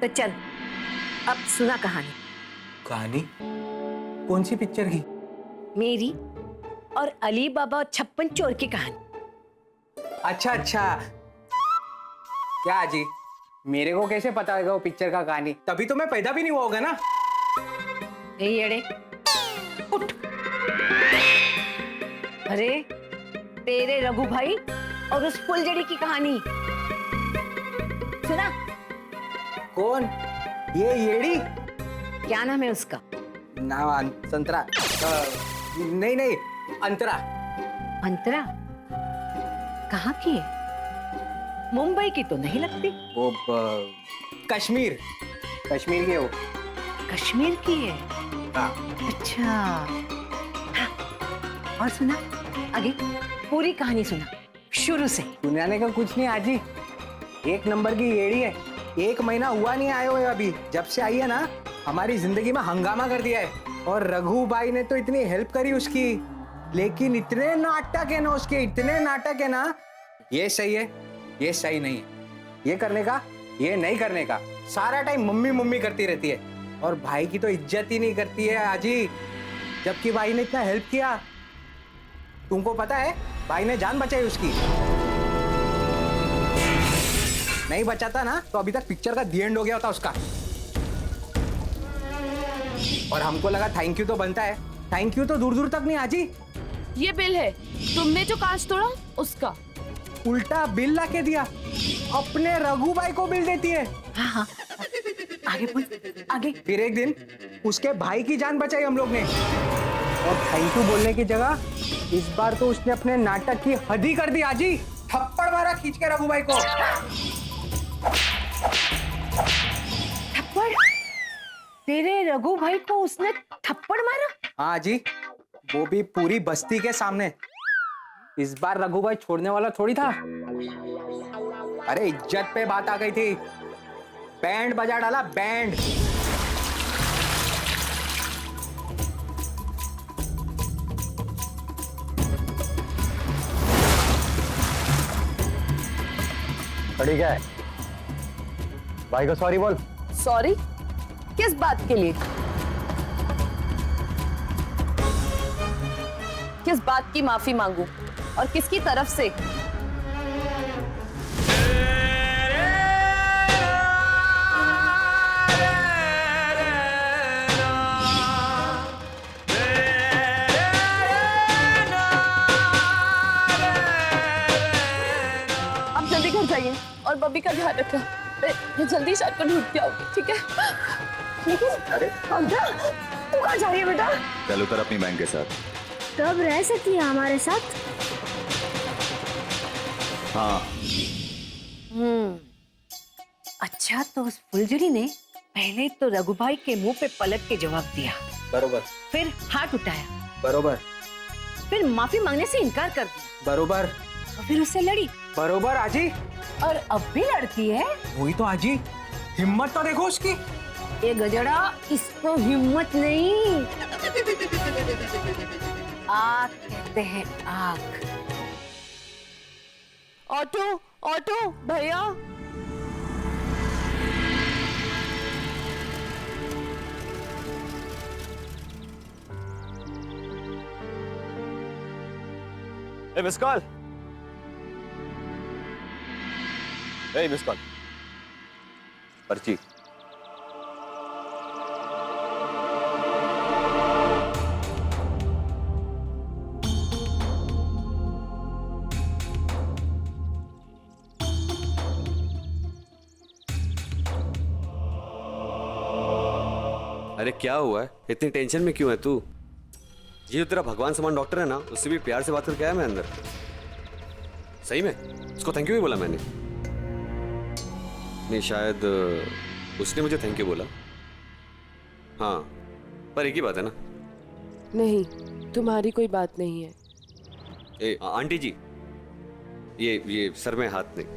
तो चल अब सुना कहानी। कहानी? कौन सी पिक्चर की? मेरी और अली बाबा और 56 चोर की कहानी। अच्छा अच्छा। क्या जी, मेरे को कैसे पता होगा वो पिक्चर का कहानी? तभी तो मैं पैदा भी नहीं हुआ होगा ना। नहीं अड़े, उठ। अरे तेरे रघु भाई और उस फुलझड़ी की कहानी सुना। कौन? ये येड़ी? क्या नाम है उसका? नाम संतरा। नहीं नहीं, अंतरा। अंतरा? कहाँ की है? मुंबई की तो नहीं लगती। वो कश्मीर, कश्मीर की है वो। कश्मीर की है? हाँ। अच्छा हाँ। और सुना आगे पूरी कहानी सुना शुरू से। सुनाने का कुछ नहीं आजी, एक नंबर की येड़ी है। 1 महीना हुआ नहीं आए हुए अभी, जब से आई है ना हमारी जिंदगी में हंगामा कर दिया है। और रघु भाई ने तो इतनी हेल्प करी उसकी, लेकिन इतने नाटक है ना उसके, इतने नाटक है ना। ये सही है, ये सही नहीं है, ये करने का, ये नहीं करने का, सारा टाइम मम्मी मम्मी करती रहती है। और भाई की तो इज्जत ही नहीं करती है आजी, जबकि भाई ने इतना हेल्प किया। तुमको पता है भाई ने जान बचाई उसकी। नहीं बचाता ना तो अभी तक पिक्चर का दी एंड हो गया होता उसका। और हमको लगा थैंक यू तो बनता है, थैंक यू तो दूर दूर तक नहीं आजी। ये बिल है, तुमने जो कांच तोड़ा उसका। उल्टा बिल ला के दिया, अपने रघु भाई को बिल देती है। हाँ हाँ आगे बोल आगे। फिर एक दिन उसके भाई की जान बचाई हम लोग ने, और थैंक यू बोलने की जगह इस बार तो उसने अपने नाटक की हद ही कर दी आजी। थप्पड़ मारा खींच के रघु भाई को। थप्पड़? तेरे रघु भाई को उसने थप्पड़ मारा? हाँ जी, वो भी पूरी बस्ती के सामने। इस बार रघु भाई छोड़ने वाला थोड़ी था। अरे इज्जत पे बात आ गई थी, बैंड बजा डाला, बैंड। खड़ी क्या है? भाई को सॉरी बोल। सॉरी? किस बात के लिए? किस बात की माफी मांगू और किसकी तरफ से? अब जल्दी घर जाइए और बब्बी का ध्यान रखना। मैं जल्दी शायद को ढूंढ के आऊंगी, ठीक है? अरे अंतरा, तू कहाँ जा रही है बेटा? चल उतर अपनी बहन के साथ। कब रह सकती है हमारे साथ? हाँ। अच्छा तो उस फुलझड़ी ने पहले तो रघु भाई के मुंह पे पलट के जवाब दिया, बरोबर फिर हाथ उठाया, बरोबर फिर माफी मांगने से इनकार कर दिया, बरोबर और फिर उससे लड़ी, बरोबर आजी। और अब भी लड़ती है। वही तो आजी, हिम्मत तो देखो उसकी। ये गजड़ा, इसको हिम्मत नहीं, आग कहते हैं, आग। ऑटो ऑटो भैया। ए मिस कॉल, ए मिस कॉल, पर्ची। अरे क्या हुआ है, इतनी टेंशन में क्यों है तू? ये जो तेरा भगवान समान डॉक्टर है ना, उससे भी प्यार से बात करके आया मैं अंदर। सही में उसको थैंक यू भी बोला मैंने। नहीं शायद उसने मुझे थैंक यू बोला। हाँ पर एक ही बात है ना। नहीं, तुम्हारी कोई बात नहीं है। ए आंटी जी, ये सर में हाथ नहीं।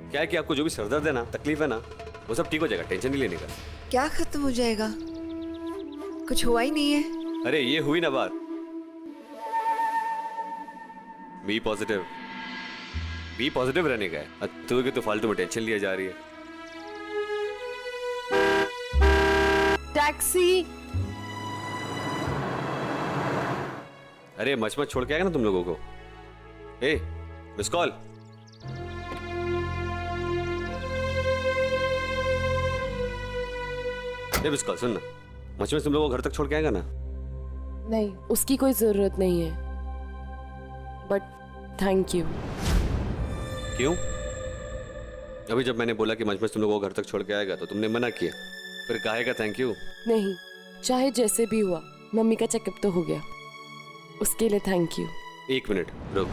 क्या है कि आपको जो भी सरदर्द है ना, तकलीफ है ना, वो सब ठीक हो जाएगा, टेंशन नहीं लेने का। क्या खत्म हो जाएगा? कुछ हुआ ही नहीं है। अरे ये हुई ना बात। बी पॉजिटिव रहने का है। तू कि तू फालतू में टेंशन लिया जा रही है। टैक्सी। अरे मच छोड़ के आएगा ना तुम लोगों को। ए मिस कॉल। ए मिस कॉल सुन ना, मच तुम लोगों को घर तक छोड़ के आएगा ना? नहीं, उसकी कोई जरूरत नहीं है, बट थैंक यू। क्यों? अभी जब मैंने बोला कि मच तुम लोगों को घर तक छोड़ के आएगा तो तुमने मना किया, फिर कहेगा थैंक यू? नहीं, चाहे जैसे भी हुआ, मम्मी का चेकअप तो हो गया, उसके लिए थैंक यू। एक मिनट रुक,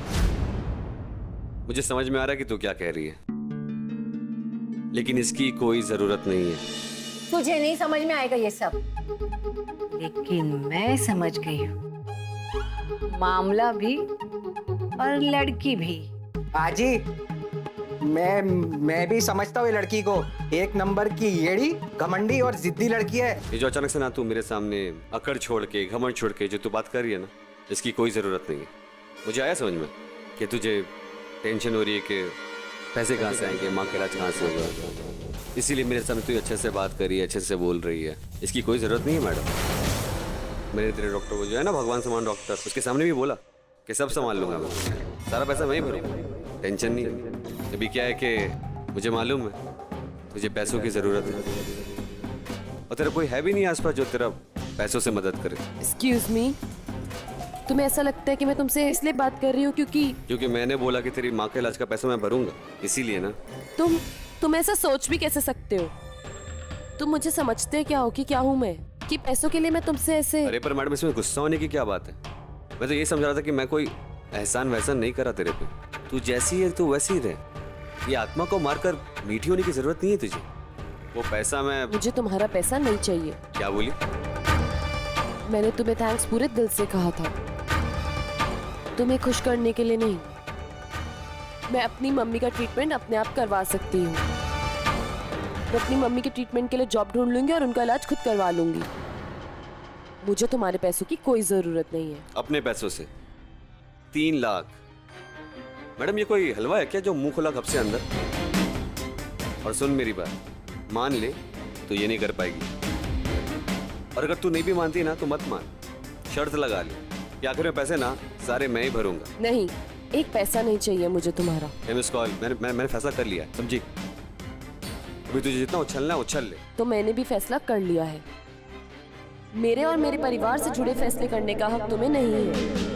मुझे समझ में आ रहा है कि तू क्या कह रही है, लेकिन इसकी कोई जरूरत नहीं है। तुझे नहीं समझ में आएगा ये सब, लेकिन मैं समझ गई हूँ, मामला भी और लड़की भी। आजी, मैं भी समझता हूँ ये लड़की को, एक नंबर की येड़ी, घमंडी और जिद्दी लड़की है। ये जो अचानक से ना तू मेरे सामने अकड़ छोड़ के, घमंड छोड़ के जो तू बात कर रही है ना, इसकी कोई जरूरत नहीं है। मुझे आया समझ में कि तुझे टेंशन हो रही है कि पैसे कहाँ से आएंगे, माँ का इलाज कहाँ से होगा, इसीलिए मेरे सामने तू अच्छे से बात कर रही है, अच्छे से बोल रही है। इसकी कोई जरूरत नहीं है मैडम। मेरे तेरे डॉक्टर वो जो है ना, भगवान समान डॉक्टर, उसके सामने भी बोला कि सब संभाल लूंगा मैं, सारा पैसा मैं ही भरूंगा, टेंशन नहीं है। अभी क्या है कि मुझे मालूम है तुझे पैसों की जरूरत है, और तेरा कोई है भी नहीं आसपास जो तेरा पैसों से मदद करे। एक्सक्यूज मी, तुम्हें ऐसा लगता है कि मैं तुमसे इसलिए बात कर रही हूँ क्योंकि मैंने बोला कि तेरी माँ के इलाज का पैसा मैं भरूंगा, इसीलिए ना। तुम ऐसा सोच भी कैसे सकते हो? तुम मुझे समझते क्या हो कि क्या हूँ मैं, कि पैसों के लिए मैं तुमसे ऐसे। अरे पर मैडम, इसमें गुस्सा होने की क्या बात है? मैं तो ये समझ रहा था कि मैं कोई एहसान वहसान नहीं करा तेरे पे, तू जैसी है तू वैसी रहे, ये आत्मा को मारकर मीठी होने की जरूरत नहीं है तुझे। वो पैसा मैं। मुझे तुम्हारा पैसा नहीं चाहिए। क्या बोली? मैंने तुम्हें थैंक्स पूरे दिल से कहा था, तुम्हें खुश करने के लिए नहीं। मैं अपनी मम्मी का ट्रीटमेंट अपने आप करवा सकती हूँ। मैं अपनी मम्मी के ट्रीटमेंट के लिए जॉब ढूंढ लूंगी और उनका इलाज खुद करवा लूंगी। मुझे तुम्हारे पैसों की कोई जरूरत नहीं है। अपने पैसों से 3 लाख? मैडम ये कोई हलवा है क्या जो मुंह खुला कब से अंदर? और सुन मेरी बात, मान ले तो ये नहीं कर पाएगी, और अगर तू नहीं भी मानती ना तो मत मान, शर्त लगा ले कि आखिर में पैसे ना सारे मैं ही भरूंगा। नहीं, एक पैसा नहीं चाहिए मुझे तुम्हारा। मिस कॉल, मैंने फैसला कर लिया, समझी? अभी तुझे जितना उछलना है उछल ले। तो मैंने भी फैसला कर लिया है। मेरे और मेरे परिवार से जुड़े फैसले करने का हक तुम्हें नहीं है।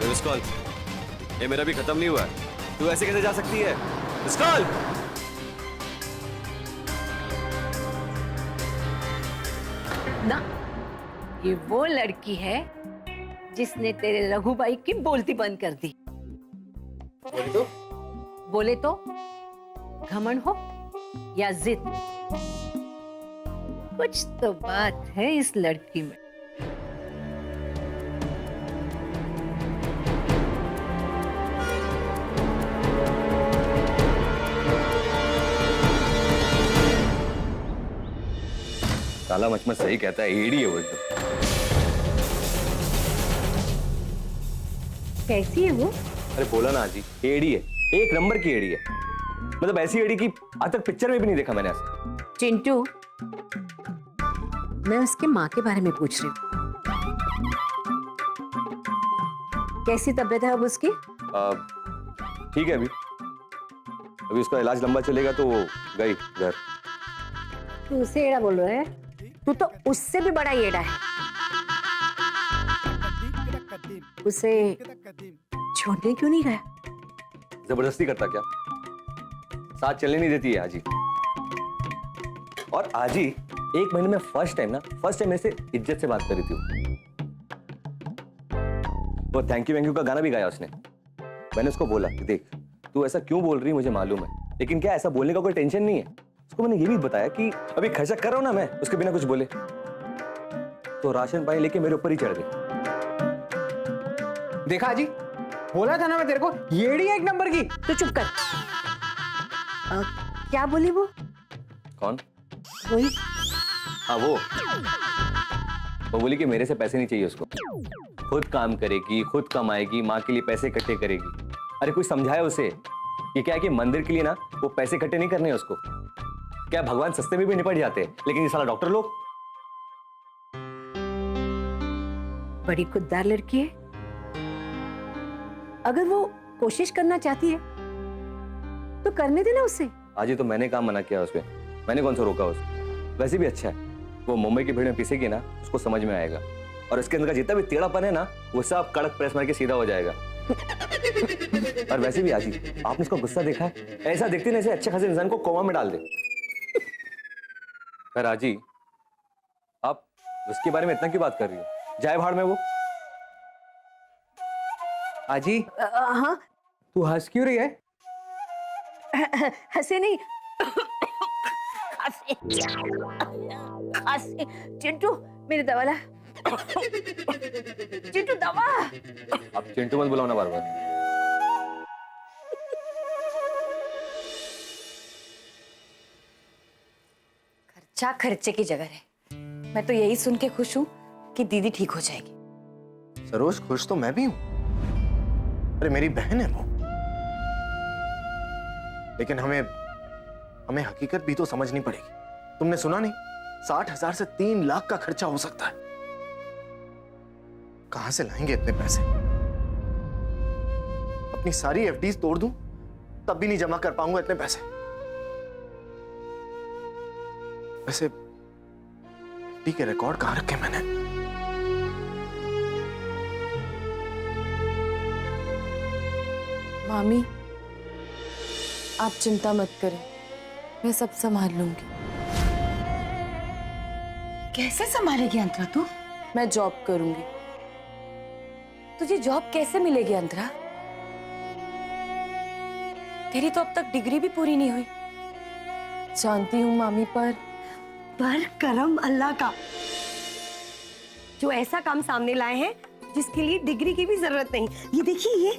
मिस कॉल, ये मेरा भी खत्म नहीं हुआ है, तू ऐसे कैसे जा सकती है? मिस कॉल, ना, ये वो लड़की है जिसने तेरे रघु भाई की बोलती बंद कर दी। बोले तो घमंड हो या जिद, कुछ तो बात है इस लड़की में। साला मचमच सही कहता है, एड़ी है वो एकदम। कैसी है वो? अरे बोला ना जी, एड़ी है, एक नंबर की एड़ी है। मतलब ऐसी एड़ी की आज तक पिक्चर में भी नहीं देखा मैंने ऐसा। चिंटू, मैं उसके माँ के बारे में पूछ रही हूँ, कैसी तबीयत है अब उसकी? ठीक है, अभी उसका इलाज लंबा चलेगा तो वो गई घर। तू उसे एड़ा बोल रहा है? तू तो उससे भी बड़ा एड़ा है। उसे छोड़ने क्यों नहीं गया? जबरदस्ती करता क्या? साथ चलने नहीं देती है आजी। और आजी एक महीने में फर्स्ट टाइम मेरे से इज्जत से बात करी थी। वो थैंक यू का गाना भी गाया उसने। मैंने उसको बोला कि देख, तू ऐसा क्यों बोल रही मुझे मालूम है, लेकिन क्या ऐसा बोलने का कोई टेंशन नहीं है। उसको मैंने ये भी बताया कि अभी खर्चा कर रहा हूं ना मैं, उसके बिना कुछ बोले तो राशन पानी लेके मेरे ऊपर ही चढ़ गई। देखा जी, बोला था ना मैं तेरे को, येड़ी है एक नंबर की। तो चुप कर। क्या बोली वो? कौन? वही। हाँ वो बोली कि मेरे से पैसे नहीं चाहिए उसको, खुद काम करेगी, खुद कमाएगी, माँ के लिए पैसे इकट्ठे करेगी। अरे कोई समझाए उसे। ये क्या है कि मंदिर के लिए ना वो पैसे इकट्ठे नहीं करने हैं उसको। क्या भगवान सस्ते में भी निपट जाते हैं, लेकिन ये साला डॉक्टर लोग। बड़ी खुददार लड़की है। अगर वो कोशिश करना चाहती है तो करने देना उसे। आज ही तो मैंने काम मना किया उसपे, मैंने कौन सा रोका उसको। वैसे भी अच्छा है, वो मुंबई की भीड़ में पिसेगी ना, उसको समझ में आएगा। और इसके अंदर का जितना भी टेढ़ापन है ना, वो सब कड़क प्रेस मार के सीधा हो जाएगा। और वैसे भी आजी, आपने इसको गुस्सा देखा है? ऐसा देखते ना, ऐसे अच्छे खासे इंसान को कोमा में डाल दे। पर आजी, आप उसके बारे में इतना क्यों बात कर रही हो? जाए भाड़ में वो। आजी, हाँ, तू हंस क्यों रही है? हंसे नहीं, खांसी। खांसी। चिंटू, मेरी दवा ला। चिंटू, दवा। आप चिंटू मत बुलाओ ना बार बार। खर्चा खर्चे की जगह है। मैं तो यही सुन के खुश हूँ कि दीदी ठीक हो जाएगी। सरोज, खुश तो मैं भी हूं। अरे मेरी बहन है वो। लेकिन हमें हकीकत भी तो समझनी पड़ेगी। तुमने सुना नहीं, 60,000 से 3 लाख का खर्चा हो सकता है। कहां से लाएंगे इतने पैसे? अपनी सारी एफडीज तोड़ दूं तब भी नहीं जमा कर पाऊंगा इतने पैसे। वैसे एफडी के रिकॉर्ड कहां रखे मैंने? मामी, आप चिंता मत करें, मैं सब संभाल लूंगी। कैसे संभालेगी अंतरा तू? मैं जॉब करूंगी। तुझे जॉब कैसे मिलेगी अंतरा? तेरी तो अब तक डिग्री भी पूरी नहीं हुई। जानती हूँ मामी, पर करम अल्लाह का जो ऐसा काम सामने लाए हैं जिसके लिए डिग्री की भी जरूरत नहीं। ये देखिए, ये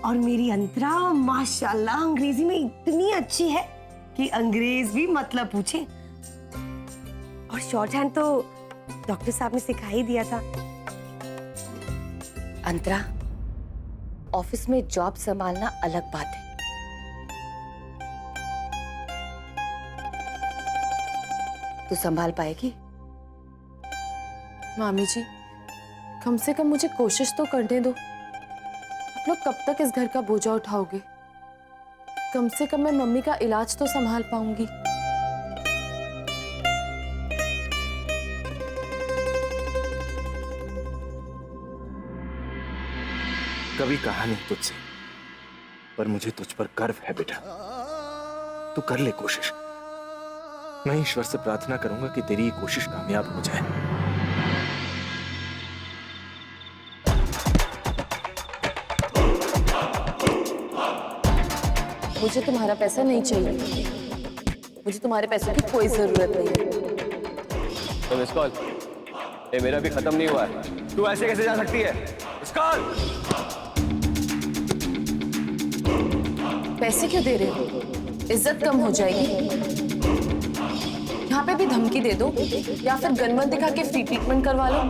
और मेरी अंतरा माशाल्लाह अंग्रेजी में इतनी अच्छी है कि अंग्रेज भी मतलब पूछे। और शॉर्ट हैंड तो डॉक्टर साहब ने सिखा ही दिया था। अंतरा, ऑफिस में जॉब संभालना अलग बात है। तू संभाल पाएगी? मामी जी, कम से कम मुझे कोशिश तो करने दो। आप लोग कब तक इस घर का बोझा उठाओगे? कम से कम मैं मम्मी का इलाज तो संभाल पाऊंगी। कभी कहा नहीं तुझसे, पर मुझे तुझ पर गर्व है बेटा। तू कर ले कोशिश। मैं ईश्वर से प्रार्थना करूंगा कि तेरी ये कोशिश कामयाब हो जाए। मुझे तुम्हारा पैसा नहीं चाहिए। मुझे तुम्हारे पैसों की कोई जरूरत नहीं है। तो मिस कॉल, ये मेरा भी खत्म नहीं हुआ है। तू ऐसे कैसे जा सकती है? Miss call. पैसे क्यों दे रहे हो? इज्जत कम हो जाएगी। यहाँ पे भी धमकी दे दो या फिर गनमत दिखा के फ्री ट्रीटमेंट करवा लो।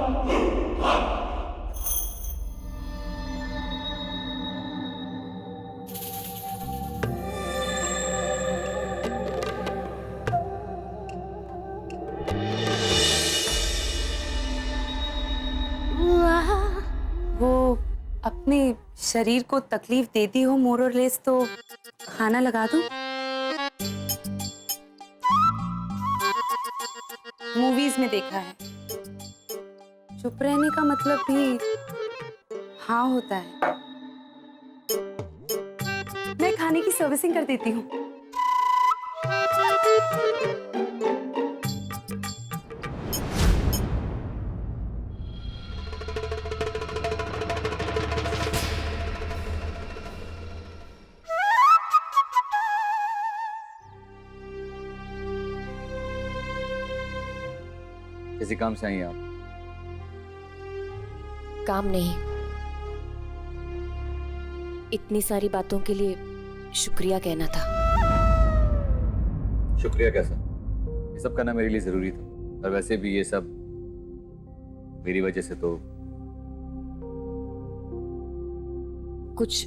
वो अपने शरीर को तकलीफ देती हो मोर और लेस, तो खाना लगा दूं? मूवीज में देखा है, चुप रहने का मतलब भी हाँ होता है। मैं खाने की सर्विसिंग कर देती हूँ। किसी काम से आई हैं आप? काम नहीं, इतनी सारी बातों के लिए शुक्रिया कहना था। शुक्रिया कैसा? ये सब करना मेरे लिए जरूरी था। और वैसे भी ये सब मेरी वजह से तो। कुछ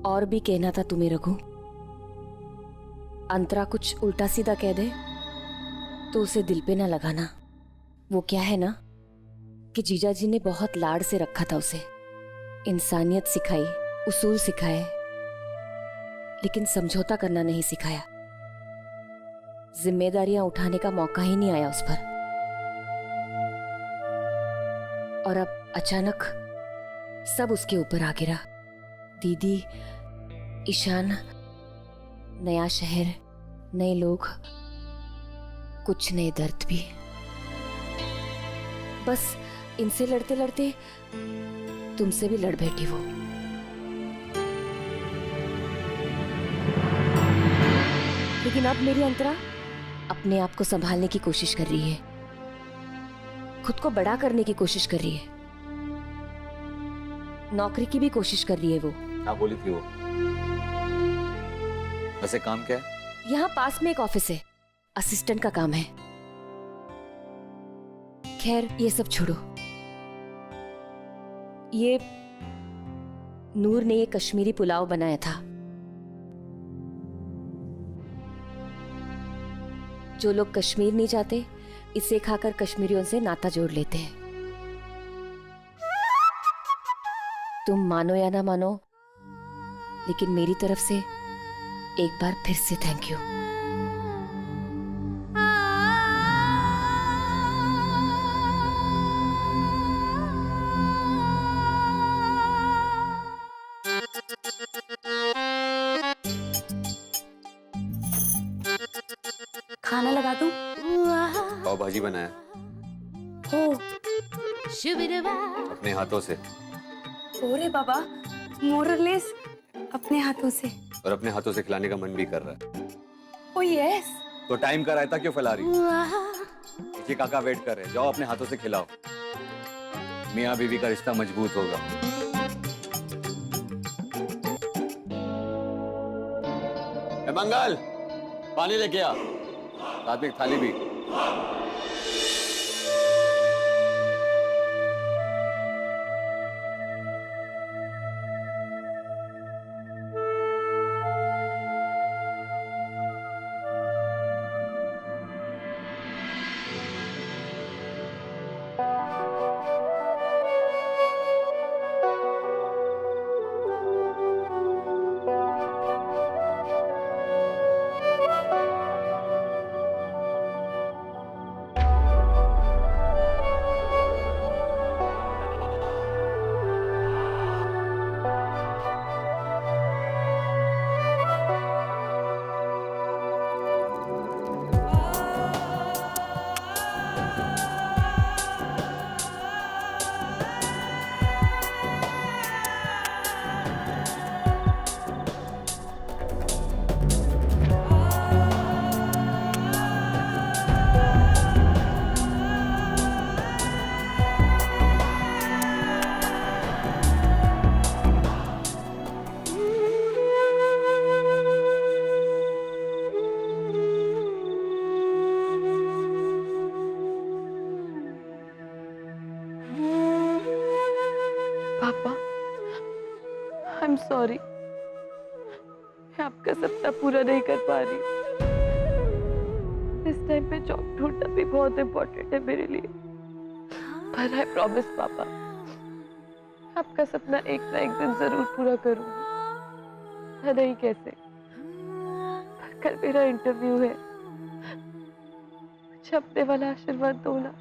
और भी कहना था तुम्हें रघु? अंतरा कुछ उल्टा सीधा कह दे तो उसे दिल पे ना लगाना। वो क्या है ना कि जीजा जी ने बहुत लाड से रखा था उसे, इंसानियत सिखाई, उसूल सिखाए, लेकिन समझौता करना नहीं सिखाया। जिम्मेदारियां उठाने का मौका ही नहीं आया उस पर। और अब अचानक सब उसके ऊपर आ गिरा। दीदी, ईशान, नया शहर, नए लोग, कुछ नए दर्द भी। बस इनसे लड़ते लड़ते तुमसे भी लड़ बैठी वो। लेकिन अब मेरी अंतरा अपने आप को संभालने की कोशिश कर रही है, खुद को बड़ा करने की कोशिश कर रही है, नौकरी की भी कोशिश कर रही है वो। क्या बोली थी वो? वैसे काम क्या है? यहाँ पास में एक ऑफिस है, असिस्टेंट का काम है। खैर ये सब छोड़ो। ये नूर ने ये कश्मीरी पुलाव बनाया था। जो लोग कश्मीर नहीं जाते इसे खाकर कश्मीरियों से नाता जोड़ लेते हैं। तुम मानो या ना मानो, लेकिन मेरी तरफ से एक बार फिर से थैंक यू। खाना लगा दूं? पाव भाजी बनाया हो। अपने हाथों से, ओरे बाबा, मोरलेस अपने हाथों से। और अपने हाथों से खिलाने का मन भी कर रहा है। ओ यस। तो टाइम का रायता क्यों फैला रही हो? ये काका वेट कर रहे हैं, जाओ अपने हाथों से खिलाओ। मियाँ बीवी का रिश्ता मजबूत होगा। ए मंगल, पानी लेके आ, साथ में एक थाली भी। पापा, आई एम सॉरी, मैं आपका सपना पूरा नहीं कर पा रही। इस टाइम पे जॉब ढूंढना भी बहुत इम्पोर्टेंट है मेरे लिए, पर आई प्रॉमिस पापा, आपका सपना एक ना एक दिन जरूर पूरा करूंगी। नहीं कैसे, पर कल मेरा इंटरव्यू है, मुझे अपने वाला आशीर्वाद दो ना।